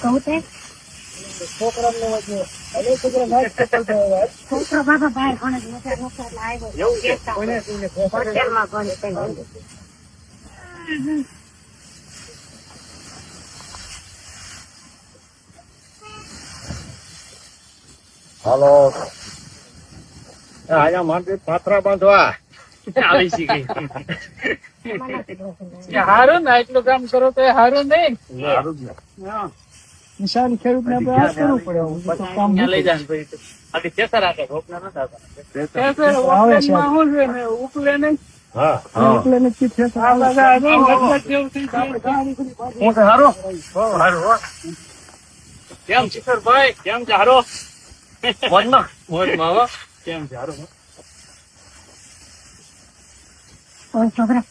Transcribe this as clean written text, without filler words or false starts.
કહું તે છોકરા બાબા બહાર ભણે છે, હોટેલમાં ભણે. હાલો આયા માટે પાત્રા બાંધવા આવી શીખી. હારું ને એટલું કામ કરો તો હારું નહીં. નિશાન ખેડૂત ને આપણે આ કરવું પડે. કામ લઈ જાય પછી ખેતર રાખે રોપના નથી આવતા. આવે છે. ઉપલે નહીં. હા એટલે નક્કી છે. હું તો હારો હારો કેમ કિશોરભાઈ કેમ છે હારો? મોજમાં મોજમાં હો. કેમ છે હારો? ઓય છોકરા